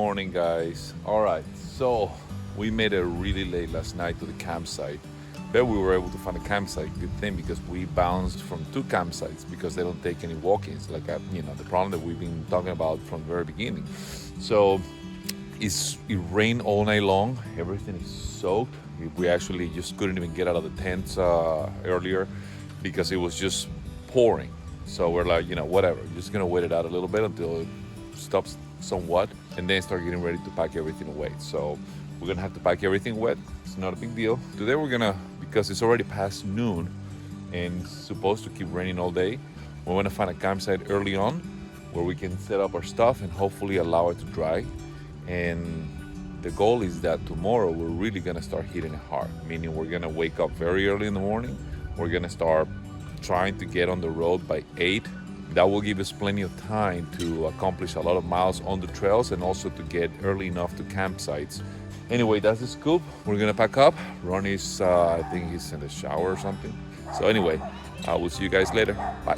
morning, guys. All right, so we made it really late last night to the campsite, but we were able to find a campsite. Good thing, because we bounced from two campsites because they don't take any walk-ins, like the problem that we've been talking about from the very beginning. So it rained all night long. Everything is soaked. We actually just couldn't even get out of the tents earlier because it was just pouring. So we're like, whatever, just gonna wait it out a little bit until it stops somewhat, and then start getting ready to pack everything away. So we're gonna have to pack everything wet. It's not a big deal. Today we're gonna, because it's already past noon and it's supposed to keep raining all day, we're gonna find a campsite early on where we can set up our stuff and hopefully allow it to dry. And the goal is that tomorrow we're really gonna start hitting it hard, meaning we're gonna wake up very early in the morning. We're gonna start trying to get on the road by 8. That will give us plenty of time to accomplish a lot of miles on the trails and also to get early enough to campsites. Anyway, that's the scoop. We're gonna pack up. Ronnie's, I think he's in the shower or something. So anyway, I will see you guys later. Bye.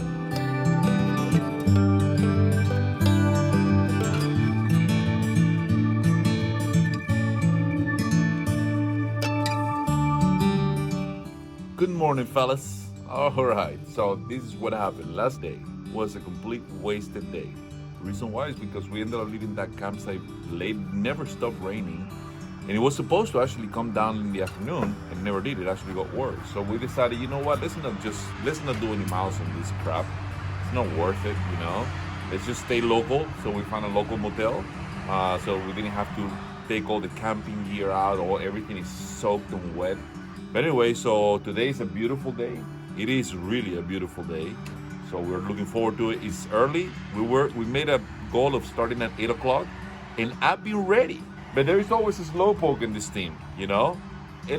Good morning, fellas. All right, so this is what happened. Last day was a complete wasted day. The reason why is because we ended up leaving that campsite late. It never stopped raining, and it was supposed to actually come down in the afternoon, and it never did. It actually got worse. So we decided, you know what? Let's not do any miles on this crap. It's not worth it, Let's just stay local. So we found a local motel, so we didn't have to take all the camping gear out, or everything is soaked and wet. But anyway, so today is a beautiful day. It is really a beautiful day. So we're looking forward to it. It's early. We made a goal of starting at 8 o'clock, and I've been ready. But there is always a slowpoke in this team, It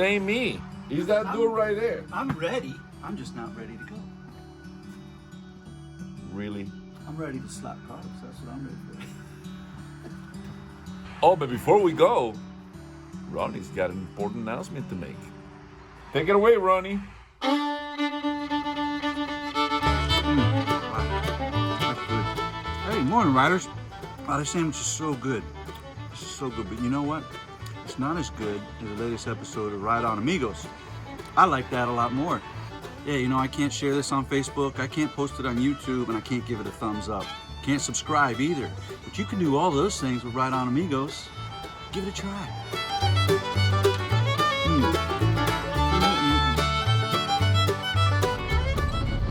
ain't me. He's that dude right there. I'm ready. I'm just not ready to go. Really? I'm ready to slap carbs. That's what I'm ready for. Oh, but before we go, Ronnie's got an important announcement to make. Take it away, Ronnie. Hey, morning, riders. Wow, this sandwich is so good. This is so good, but you know what? It's not as good as the latest episode of Ride on Amigos. I like that a lot more. Yeah, I can't share this on Facebook, I can't post it on YouTube, and I can't give it a thumbs up. Can't subscribe either. But you can do all those things with Ride on Amigos. Give it a try.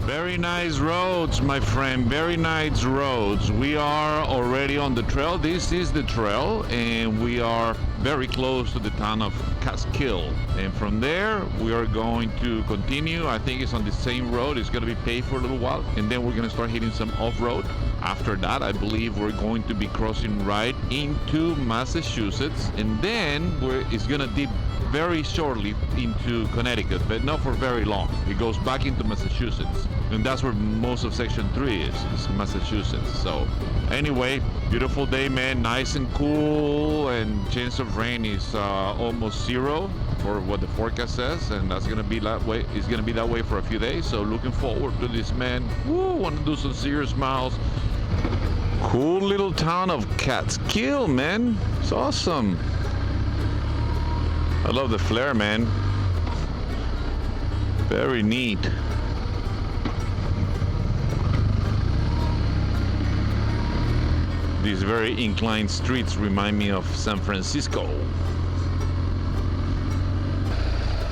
Very nice roads, my friend, very nice roads. We are already on the trail. This is the trail, and we are very close to the town of Catskill. And from there, we are going to continue. I think it's on the same road. It's going to be paved for a little while, and then we're going to start hitting some off-road. After that, I believe we're going to be crossing right into Massachusetts, and then it's going to dip very shortly into Connecticut, but not for very long. It goes back into Massachusetts, and that's where most of Section 3 is Massachusetts. So anyway, beautiful day, man, nice and cool, and chance of rain is almost zero for what the forecast says, and that's gonna be that way. It's gonna be that way for a few days. So looking forward to this, man. Woo, want to do some serious miles. Cool little town of Catskill, man. It's awesome. I love the flare, man. Very neat. These very inclined streets remind me of San Francisco.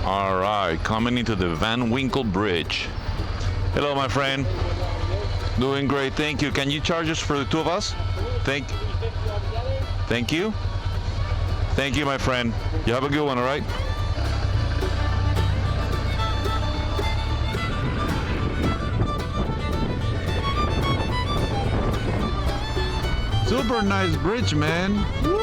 All right, coming into the Van Winkle Bridge. Hello, my friend. Doing great, thank you. Can you charge us for the two of us? Thank you. Thank you, my friend. You have a good one, all right? Super nice bridge, man. Woo!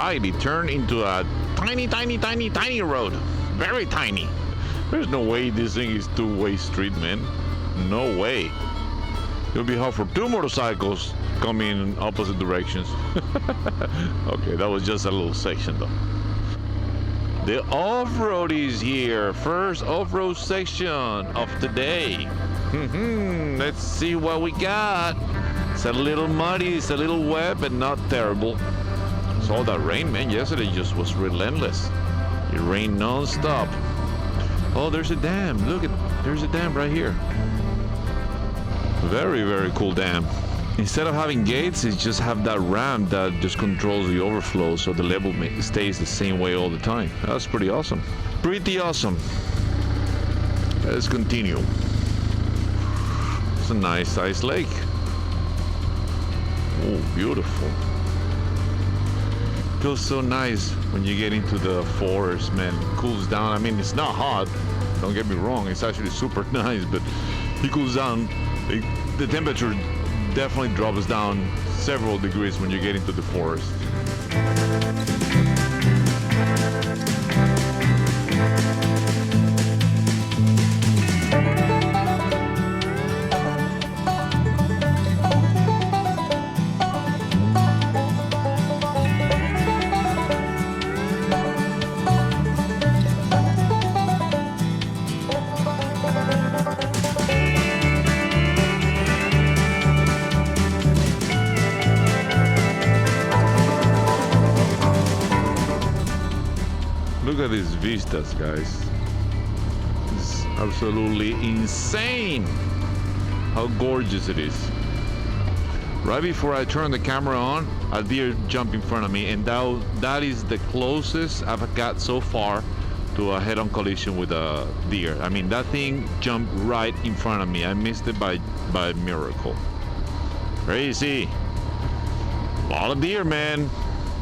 right, it turned into a tiny road. Very tiny. There's no way this thing is two-way street, man. No way. It'll be hard for two motorcycles coming in opposite directions. Okay, that was just a little section though. The off-road is here. First off-road section of today. Let's see what we got. It's a little muddy, it's a little wet, but not terrible. It's all that rain, man. Yesterday just was relentless. It rained non-stop. Oh, there's a dam. Look at, there's a dam right here. Very, very cool dam. Instead of having gates, it just have that ramp that just controls the overflow, so the level stays the same way all the time. That's pretty awesome. Pretty awesome. Let's continue. It's a nice sized lake. Oh, beautiful. Feels so nice when you get into the forest, man. It cools down. I mean, it's not hot. Don't get me wrong. It's actually super nice, but it cools down. The temperature definitely drops down several degrees when you get into the forest. Look at these vistas, guys. It's absolutely insane how gorgeous it is. Right before I turned the camera on, a deer jumped in front of me, and that is the closest I've got so far to a head-on collision with a deer. I mean, that thing jumped right in front of me. I missed it by miracle. Crazy. A lot of deer, man.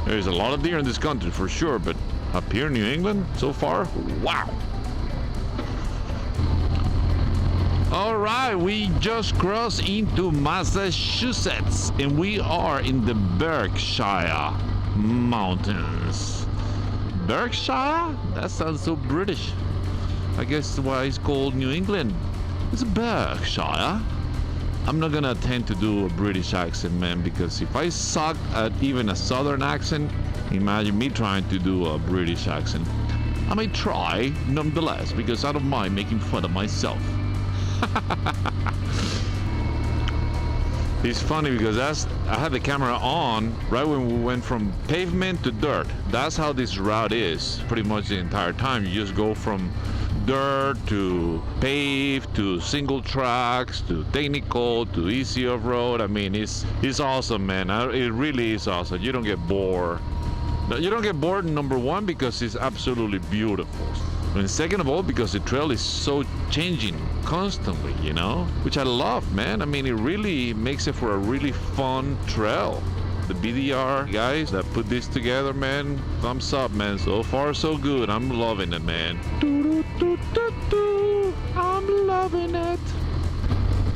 There's a lot of deer in this country for sure, but up here in New England, so far, wow. All right, we just crossed into Massachusetts, and we are in the Berkshire Mountains. Berkshire? That sounds so British. I guess why it's called New England. It's Berkshire. I'm not gonna attempt to do a British accent, man, because if I suck at even a southern accent, imagine me trying to do a British accent. I may try, nonetheless, because I don't mind making fun of myself. It's funny because I had the camera on right when we went from pavement to dirt. That's how this route is pretty much the entire time. You just go from dirt to paved to single tracks to technical to easy off-road. I mean, it's awesome, man. It really is awesome. You don't get bored. You don't get bored, number one, because it's absolutely beautiful. And second of all, because the trail is so changing constantly, you know, which I love, man. I mean, it really makes it for a really fun trail. The BDR guys that put this together, man, thumbs up, man. So far, so good. I'm loving it, man. I'm loving it.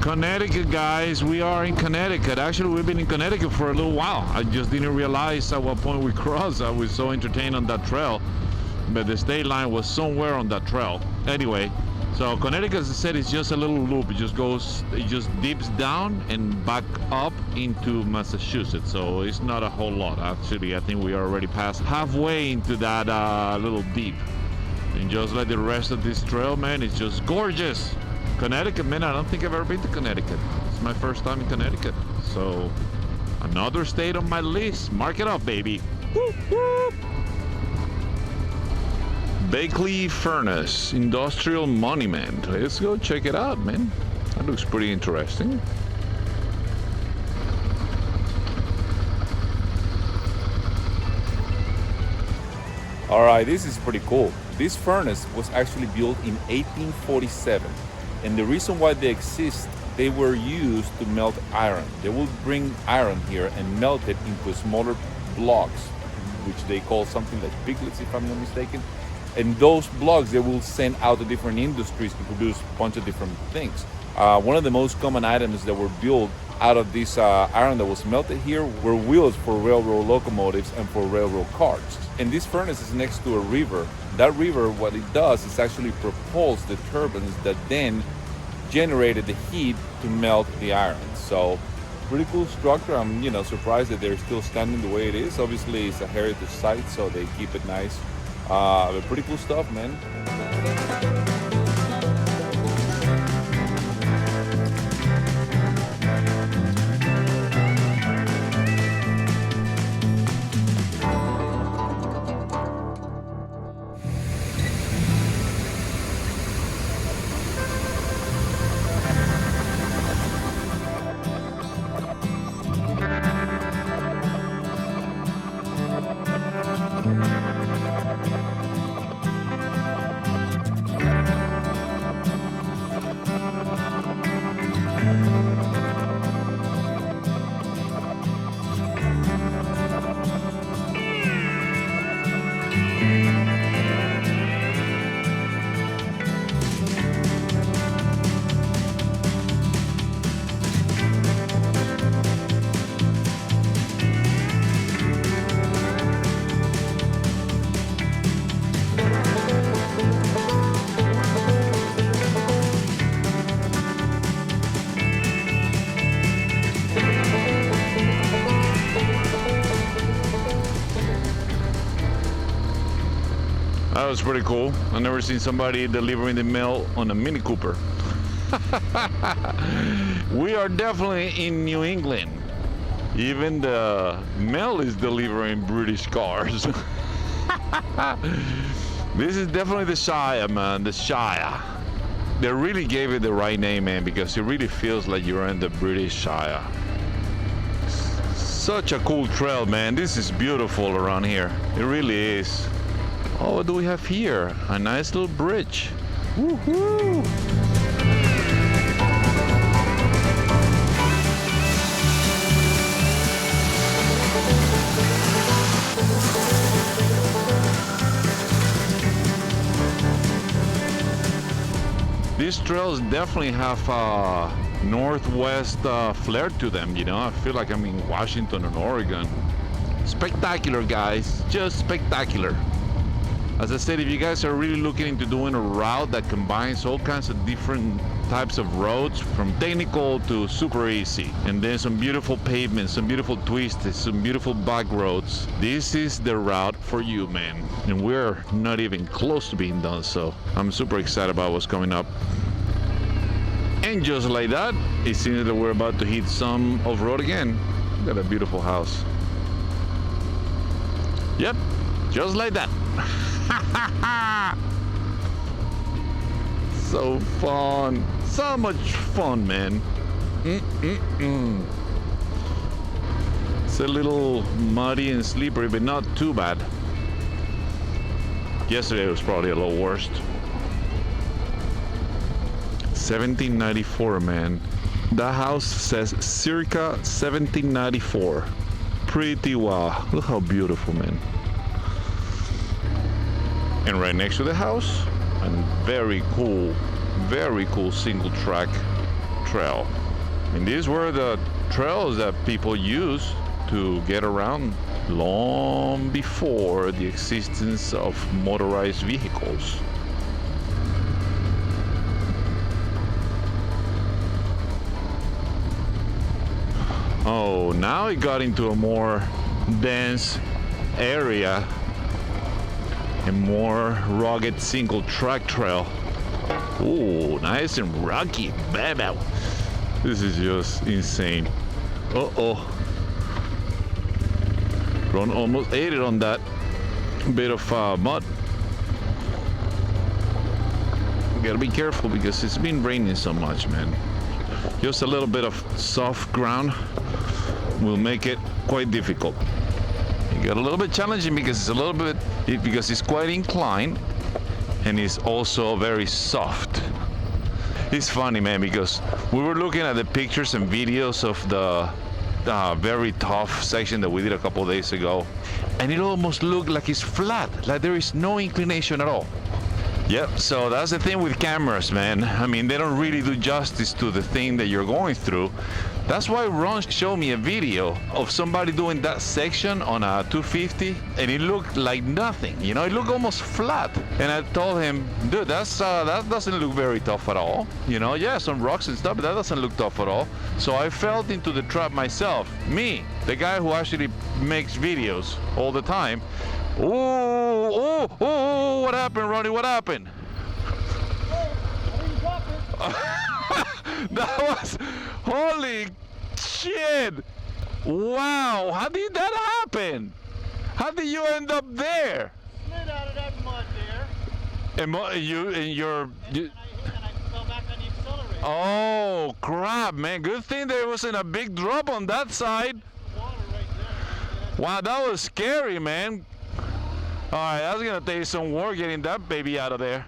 Connecticut, guys. We are in Connecticut. Actually, we've been in Connecticut for a little while. I just didn't realize at what point we crossed. I was so entertained on that trail. But the state line was somewhere on that trail. Anyway, so Connecticut, as I said, is just a little loop. It just dips down and back up into Massachusetts. So it's not a whole lot. Actually, I think we are already past halfway into that little deep. And just like the rest of this trail, man, it's just gorgeous. Connecticut, man, I don't think I've ever been to Connecticut. It's my first time in Connecticut. So another state on my list. Mark it up, baby. Whoop, whoop. Beckley Furnace Industrial Monument. Let's go check it out, man. That looks pretty interesting. All right, this is pretty cool. This furnace was actually built in 1847, and the reason why they exist, they were used to melt iron. They will bring iron here and melt it into smaller blocks, which they call something like piglets, if I'm not mistaken. And those blocks, they will send out to different industries to produce a bunch of different things. One of the most common items that were built out of this iron that was melted here were wheels for railroad locomotives and for railroad cars. And this furnace is next to a river. That river, what it does is actually propels the turbines that then generated the heat to melt the iron. So pretty cool structure. I'm surprised that they're still standing the way it is. Obviously it's a heritage site, so they keep it nice. But pretty cool stuff, man. That was pretty cool. I've never seen somebody delivering the mail on a Mini Cooper. We are definitely in New England. Even the mail is delivering British cars. This is definitely the Shire, man, the Shire. They really gave it the right name, man, because it really feels like you're in the British Shire. Such a cool trail, man. This is beautiful around here. It really is. Oh, what do we have here? A nice little bridge. Woohoo! These trails definitely have a northwest flair to them, I feel like I'm in Washington and Oregon. Spectacular, guys, just spectacular. As I said, if you guys are really looking into doing a route that combines all kinds of different types of roads, from technical to super easy, and then some beautiful pavements, some beautiful twists, some beautiful back roads, this is the route for you, man. And we're not even close to being done, so I'm super excited about what's coming up. And just like that, it seems that we're about to hit some off-road again. Got a beautiful house. Yep, just like that. So fun, so much fun, man. It's a little muddy and slippery, but not too bad. Yesterday was probably a little worse. 1794, man. That house says circa 1794. Pretty wow. Look how beautiful, man. And right next to the house, a very cool single track trail. And these were the trails that people used to get around long before the existence of motorized vehicles. Oh, now it got into a more dense area. A more rugged single track trail. Ooh, nice and rocky, baby. This is just insane. Uh-oh. Ron almost ate it on that bit of mud. You gotta be careful because it's been raining so much, man. Just a little bit of soft ground will make it quite difficult. It got a little bit challenging because it's quite inclined and it's also very soft. It's funny, man, because we were looking at the pictures and videos of the very tough section that we did a couple days ago, and it almost looked like it's flat, like there is no inclination at all. Yep, so that's the thing with cameras, man. I mean, they don't really do justice to the thing that you're going through. That's why Ron showed me a video of somebody doing that section on a 250, and it looked like nothing. You know, it looked almost flat. And I told him, dude, that doesn't look very tough at all. You know, yeah, some rocks and stuff, but that doesn't look tough at all. So I fell into the trap myself. Me, the guy who actually makes videos all the time. Oh, what happened, Ronnie? What happened? That was, holy shit! Wow, how did that happen? How did you end up there? Slid out of that mud there. And And I fell back on the accelerator. oh crap, man! Good thing there wasn't a big drop on that side. Water right there. Wow, that was scary, man. All right, that's gonna take some work getting that baby out of there.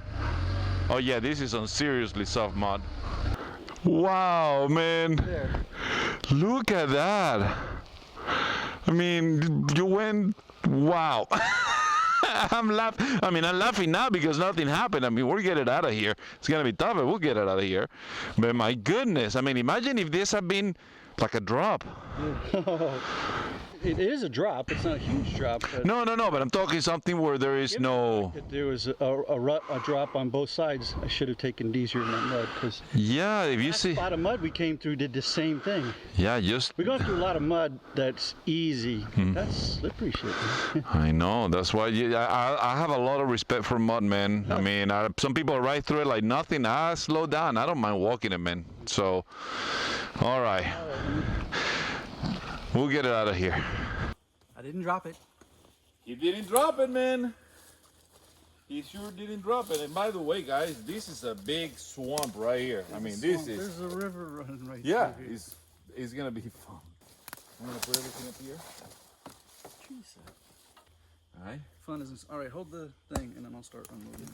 Oh yeah, this is some seriously soft mud. Wow, man. There. Look at that. I mean, you went, wow. I'm laughing now because nothing happened. I mean, we'll get it out of here. It's going to be tough, but we'll get it out of here. But my goodness, I mean, imagine if this had been like a drop. It is a drop. It's not a huge drop. But No, but I'm talking something where there is no... if there was a drop on both sides, I should have taken it easier in that mud, because Yeah, if you that see... spot of mud we came through did the same thing. Yeah, just... We're going through a lot of mud that's easy. That's slippery shit. Man. I know, that's why I have a lot of respect for mud, man. I mean, some people are right through it like nothing. I slow down. I don't mind walking it, man. So, all right. We'll get it out of here. I didn't drop it. He didn't drop it, man. He sure didn't drop it. And by the way, guys, this is a big swamp right here. I mean, this is... There's a river running right Yeah, through here. it's gonna be fun. I'm gonna put everything up here. Jesus. All right. Fun isn't. All right, hold the thing, and then I'll start unloading.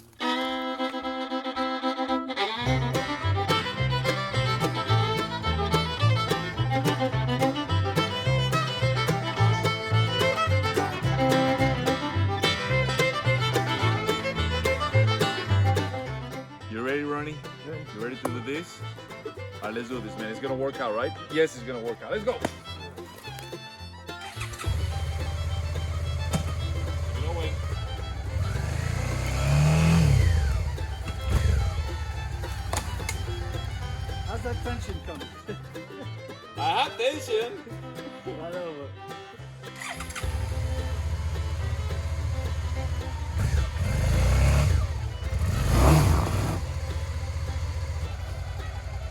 You ready, Ronnie? You ready to do this? All right, let's do this, man. It's gonna work out, right? Yes, it's gonna work out. Let's go. No way. How's that tension coming? I have tension. I know.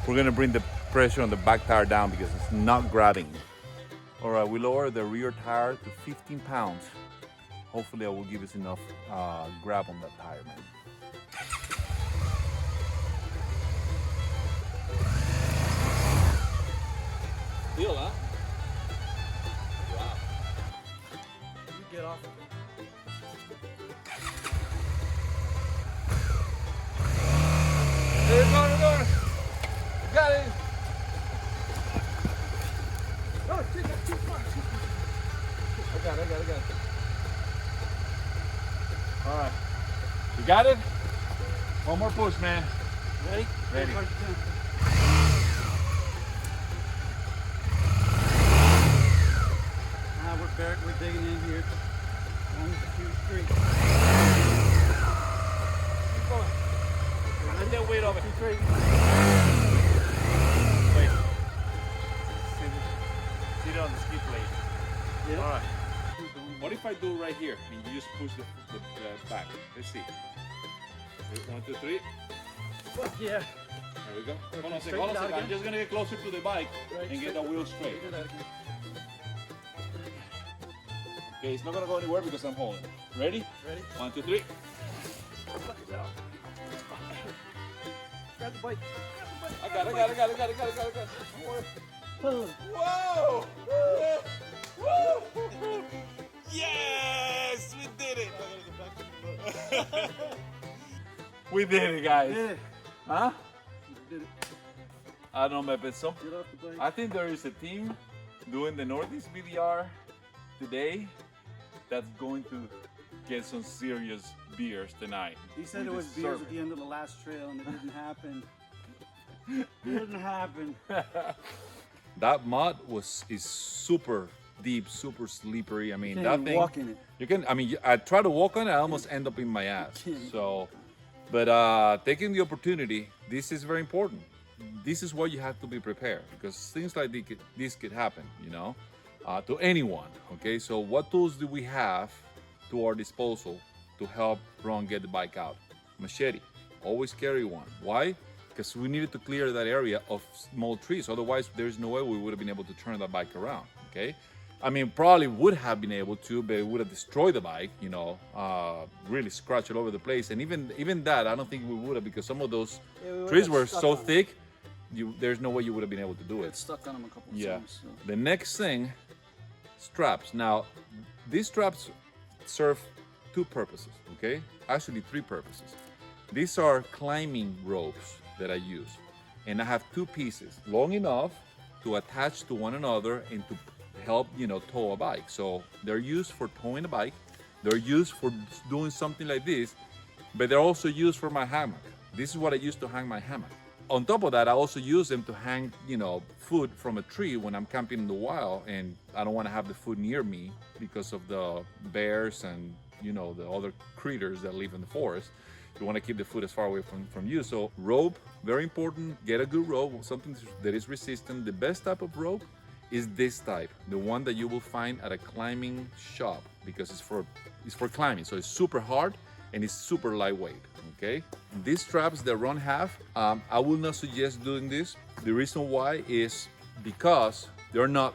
We're gonna bring the pressure on the back tire down because it's not grabbing. All right, we lower the rear tire to 15 pounds. Hopefully I will give us enough grab on that tire, man. Feel, huh? Wow. You get off of it. Hey, go. Got it. Oh, shit, that's too far. I got it. All right. You got it? One more push, man. Ready? Ready. Go as hard as you can. We're digging in here. 1, 2, 3. Keep going. Let that weight over. 2, 3. Wait. Sit on the ski plate. Yeah. All right. What if I do right here and you just push the back? Let's see. 1, 2, 3. Fuck yeah. There we go. Hold on a second. Straighten Hold on a it out second. I'm again. just gonna get closer to the bike Right, and get the wheel straight. Do that again. Okay, it's not gonna go anywhere because I'm holding. Ready? Ready? 1, 2, 3. Fuck it out. Grab the bike. I got it. Don't worry. Whoa! Woo! Yes! We did it! We did it, guys. Did it. Huh? Did it. I don't know, but some. Get off the bike. I think there is a team doing the Northeast BDR today that's going to get some serious beers tonight. He said We it was beers deserve at the end of the last trail and it didn't happen. It didn't happen. That mud is super deep, super slippery. I mean, Can't that even thing. walk in it. You can. I mean, I try to walk on it. I almost end up in my ass. So, but taking the opportunity, this is very important. This is why you have to be prepared because things like this could happen. You know, to anyone. Okay. So, what tools do we have to our disposal to help Ron get the bike out? Machete. Always carry one. Why? Because we needed to clear that area of small trees. Otherwise, there's no way we would have been able to turn that bike around. Okay. I mean, probably would have been able to, but it would have destroyed the bike, you know, really scratched all over the place. And even that, I don't think we would have because some of those trees were so thick, there's no way you would have been able to do it. Stuck on them a couple of Yeah. times. So. The next thing, straps. Now, these straps serve two purposes, okay? Actually, three purposes. These are climbing ropes that I use. And I have two pieces, long enough to attach to one another and to help, you know, tow a bike. So they're used for towing a bike. They're used for doing something like this, but they're also used for my hammock. This is what I use to hang my hammock. On top of that, I also use them to hang, you know, food from a tree when I'm camping in the wild and I don't want to have the food near me because of the bears and, you know, the other critters that live in the forest. You want to keep the food as far away from you. So rope, very important. Get a good rope, something that is resistant. The best type of rope is this type, the one that you will find at a climbing shop because it's for climbing. So it's super hard and it's super lightweight, okay? These straps that Ron have, I will not suggest doing this. The reason why is because they're not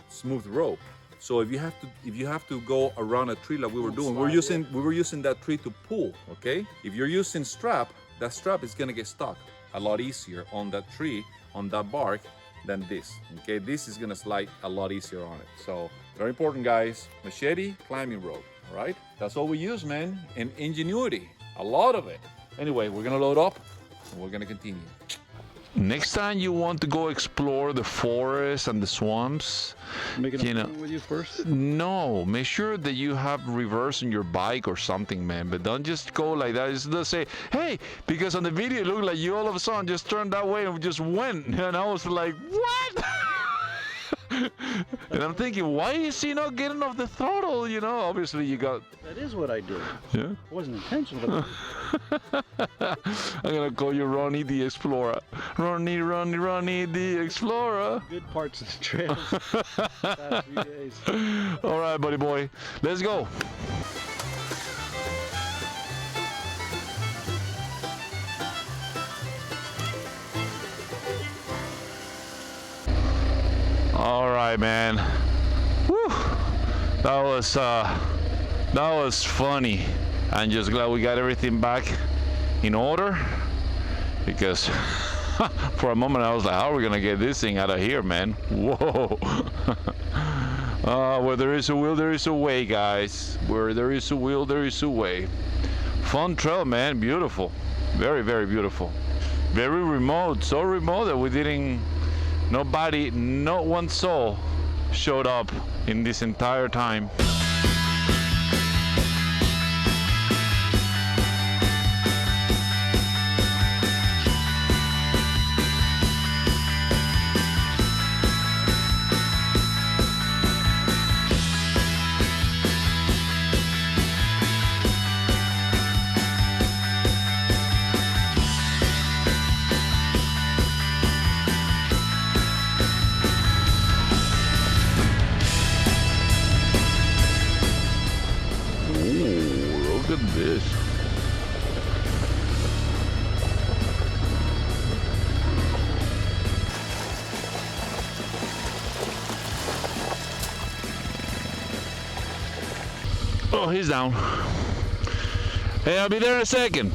smooth rope. So if you have to go around a tree like we were doing, we were using that tree to pull, okay? If you're using strap, that strap is gonna get stuck a lot easier on that tree, on that bark, than this, okay? This is gonna slide a lot easier on it. So very important, guys. Machete, climbing rope, all right? That's all we use, man. And ingenuity, a lot of it. Anyway, we're gonna load up and we're gonna continue. Next time you want to go explore the forest and the swamps, Make an you know, appointment with you first. no, make sure that you have reverse on your bike or something, man. But don't just go like that. Just say, hey, because on the video it looked like you all of a sudden just turned that way and just went. And I was like, what? And I'm thinking, why is he not getting off the throttle? You know, obviously you got. That is what I did. Yeah. It wasn't intentional. I'm gonna call you Ronnie the Explorer. Ronnie the Explorer. Good parts of the trails. Past few days. All right, buddy boy, let's go. All right, man. Woo. That was funny. I'm just glad we got everything back in order because for a moment I was like, how are we gonna get this thing out of here, man? Whoa. Where there is a will, there is a way, guys. Where there is a will, there is a way. Fun trail, man. Beautiful. Very, very beautiful. Very remote. So remote that we didn't, nobody, not one soul showed up in this entire time. Look at this. Oh, he's down. Hey, I'll be there in a second.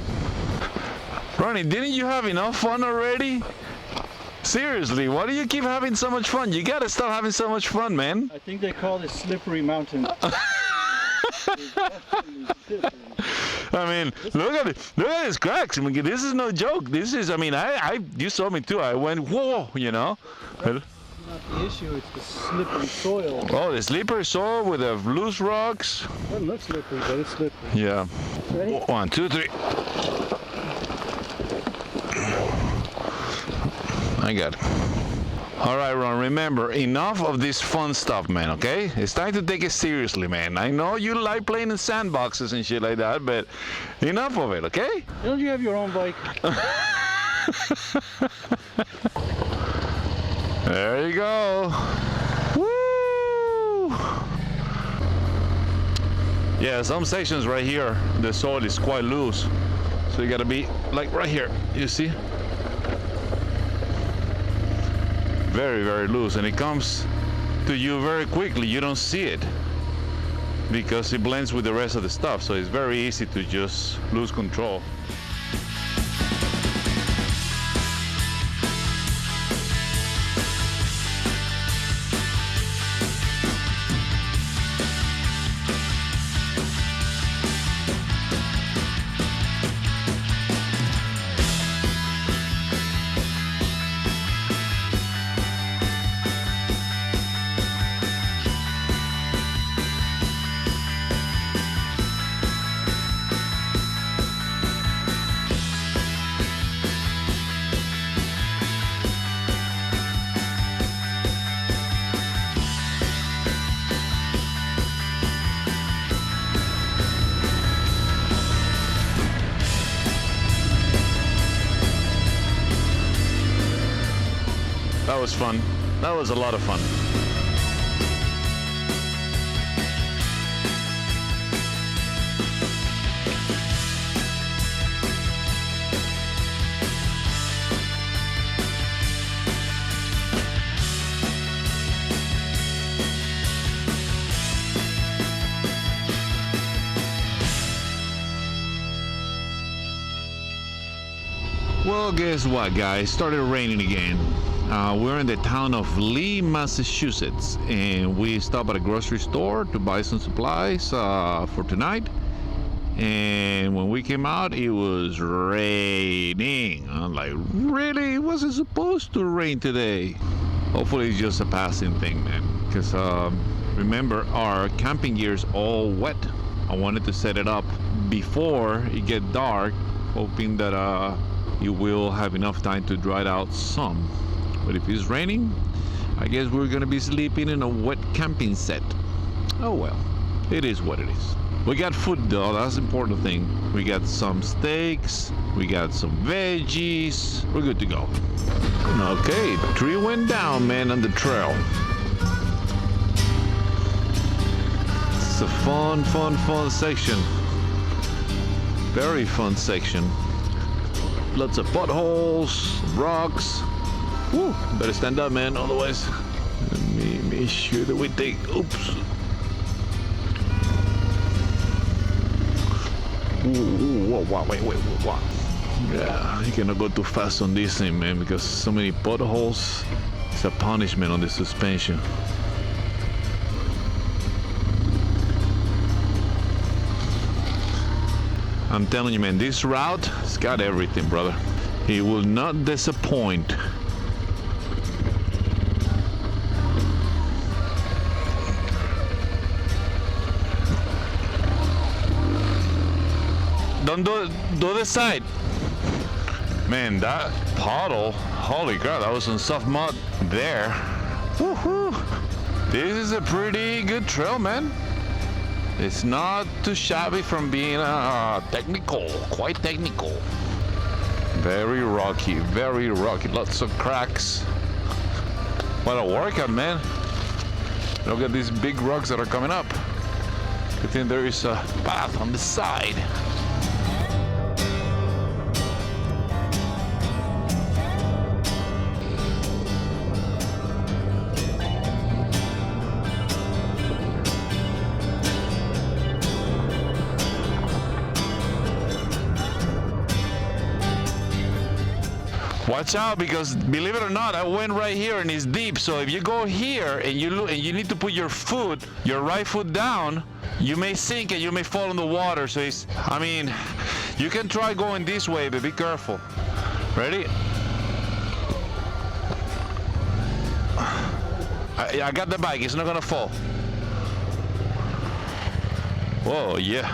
Ronnie, didn't you have enough fun already? Seriously, why do you keep having so much fun? You gotta stop having so much fun, man. I think they call this slippery mountain. I mean, look at it. Look at these cracks. I mean, this is no joke. This is, I mean, you saw me too. I went, whoa, you know. Not the issue, it's the slippery soil. Oh, the slippery soil with the loose rocks. It doesn't look slippery, but it's slippery. Yeah. Ready? 1, 2, 3. I got it. All right, Ron, remember, enough of this fun stuff, man, okay? It's time to take it seriously, man. I know you like playing in sandboxes and shit like that, but enough of it, okay? Don't you have your own bike? There you go. Woo! Yeah, some sections right here, the soil is quite loose. So you gotta be like right here, you see? Very, very loose, and it comes to you very quickly. You don't see it because it blends with the rest of the stuff, so it's very easy to just lose control. That was fun. That was a lot of fun. Well, guess what, guys? Started raining again. We're in the town of Lee, Massachusetts, and we stopped at a grocery store to buy some supplies for tonight. And when we came out, it was raining. I'm like, really? It wasn't supposed to rain today. Hopefully it's just a passing thing, man. Because remember, our camping gear is all wet. I wanted to set it up before it gets dark, hoping that you will have enough time to dry it out some. But if it's raining, I guess we're gonna be sleeping in a wet camping set. Oh well, it is what it is. We got food though, that's the important thing. We got some steaks, we got some veggies, we're good to go. Okay, the tree went down, man, on the trail. It's a fun section. Very fun section. Lots of potholes, rocks. Woo, better stand up, man, otherwise let me make sure that we take, oops. Ooh, whoa, wow, wait, wow. Yeah, you cannot go too fast on this thing, man, because so many potholes. It's a punishment on the suspension. I'm telling you, man, this route has got everything, brother. He will not disappoint. Don't do the side. Man, that puddle, holy crap, that was some soft mud there. Woohoo! This is a pretty good trail, man. It's not too shabby from being technical, quite technical. Very rocky, lots of cracks. What a workout, man. Look at these big rocks that are coming up. Good thing there is a path on the side. Watch out, because believe it or not, I went right here and it's deep. So if you go here and you look and you need to put your foot, your right foot down, you may sink and you may fall in the water. So it's, I mean, you can try going this way, but be careful. Ready? I got the bike, it's not gonna fall. Whoa, yeah.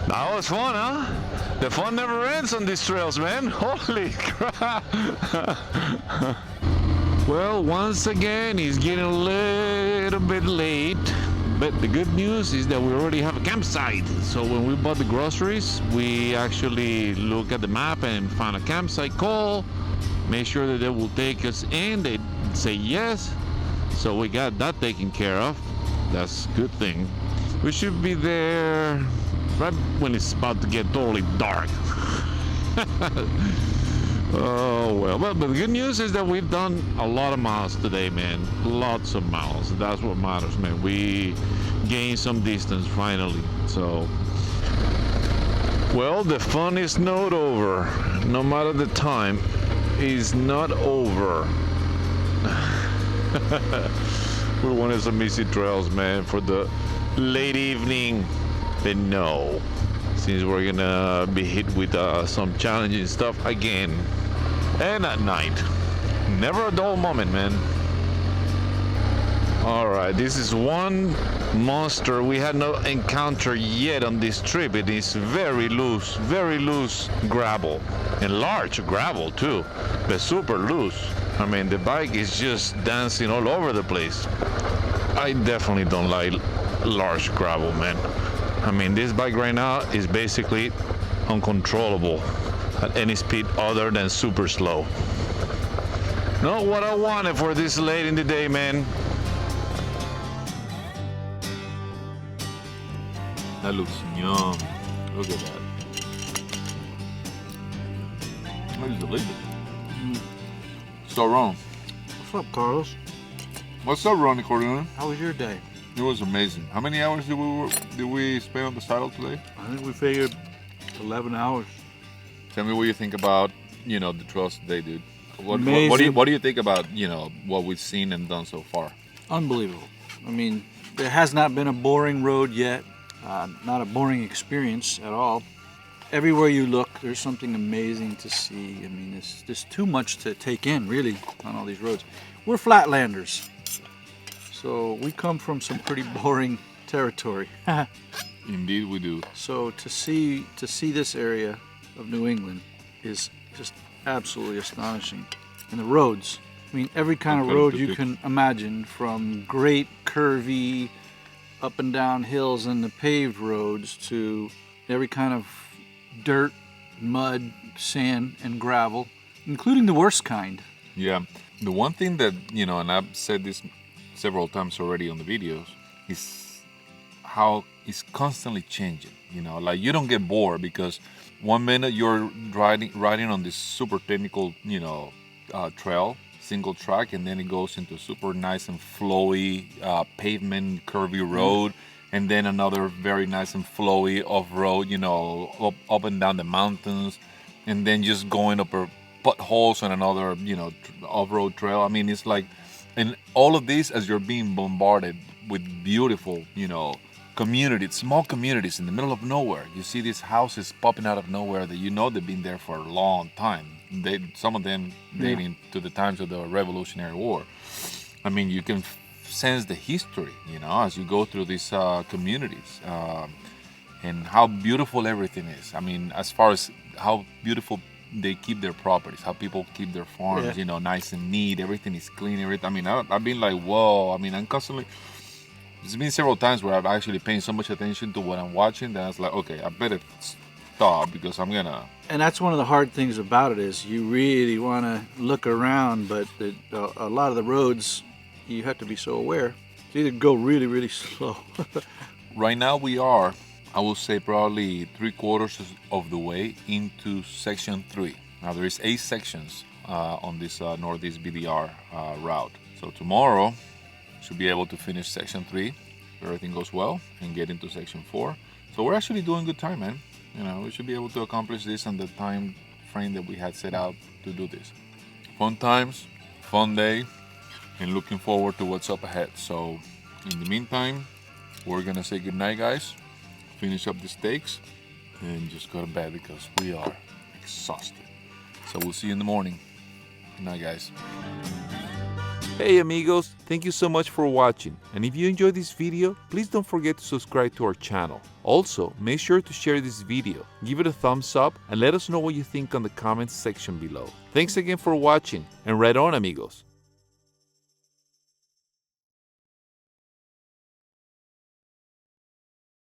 That was fun, huh? The fun never ends on these trails, man. Holy crap. Well, once again, it's getting a little bit late, but the good news is that we already have a campsite. So when we bought the groceries, we actually look at the map and found a campsite, call, make sure that they will take us in. They say yes, so we got that taken care of. That's a good thing. We should be there right when it's about to get totally dark. Oh well, but the good news is that we've done a lot of miles today, man. Lots of miles. That's what matters, man. We gained some distance finally. So, well, the fun is not over. No matter the time, is not over. We wanted some easy trails, man, for the late evening. But no, since we're gonna be hit with some challenging stuff again, and at night, never a dull moment, man. All right, this is one monster we had not encountered yet on this trip. It is very loose gravel, and large gravel too, but super loose. I mean, the bike is just dancing all over the place. I definitely don't like large gravel, man. I mean, this bike right now is basically uncontrollable at any speed other than super slow. Not what I wanted for this late in the day, man. That looks yum. Look at that. That is delicious. So, Ron. What's up, Carlos? What's up, Ronnie Corleone? How was your day? It was amazing. How many hours did we spend on the saddle today? I think we figured 11 hours. Tell me what you think about, the trails today, dude. What do you think about, what we've seen and done so far? Unbelievable. I mean, there has not been a boring road yet. Not a boring experience at all. Everywhere you look, there's something amazing to see. I mean, there's too much to take in, really, on all these roads. We're flatlanders, so we come from some pretty boring territory. Indeed, we do. So to see this area of New England is just absolutely astonishing. And the roads, I mean, every kind of road you can imagine, from great curvy up and down hills and the paved roads to every kind of dirt, mud, sand, and gravel, including the worst kind. Yeah. The one thing that, and I've said this several times already on the videos, is how it's constantly changing. Like you don't get bored because one minute you're riding on this super technical, trail, single track, and then it goes into super nice and flowy pavement, curvy road, and then another very nice and flowy off-road, up and down the mountains, and then just going up potholes on another, off-road trail. I mean, it's like, and all of this as you're being bombarded with beautiful, communities, small communities in the middle of nowhere. You see these houses popping out of nowhere that they've been there for a long time. Some of them dating to the times of the Revolutionary War. I mean, you can sense the history, as you go through these communities, and how beautiful everything is. I mean, as far as how beautiful they keep their properties, how people keep their farms, nice and neat. Everything is clean. I mean, I've been like, whoa. I mean, I'm constantly. There's been several times where I've actually paying so much attention to what I'm watching that I was like, okay, I better stop because I'm gonna. And that's one of the hard things about it is you really want to look around, but a lot of the roads you have to be so aware. To either go really, really slow. Right now we are, I will say, probably 3/4 of the way into section 3. Now there is 8 sections on this Northeast BDR route. So tomorrow should be able to finish section 3 if everything goes well and get into section 4. So we're actually doing good time, man. We should be able to accomplish this on the time frame that we had set out to do this. Fun times, fun day, and looking forward to what's up ahead. So in the meantime, we're gonna say goodnight, guys, finish up the steaks, and just go to bed because we are exhausted. So we'll see you in the morning. Good night, guys. Hey amigos, thank you so much for watching, and if you enjoyed this video, please don't forget to subscribe to our channel. Also, make sure to share this video, give it a thumbs up, and let us know what you think on the comments section below. Thanks again for watching, and right on amigos!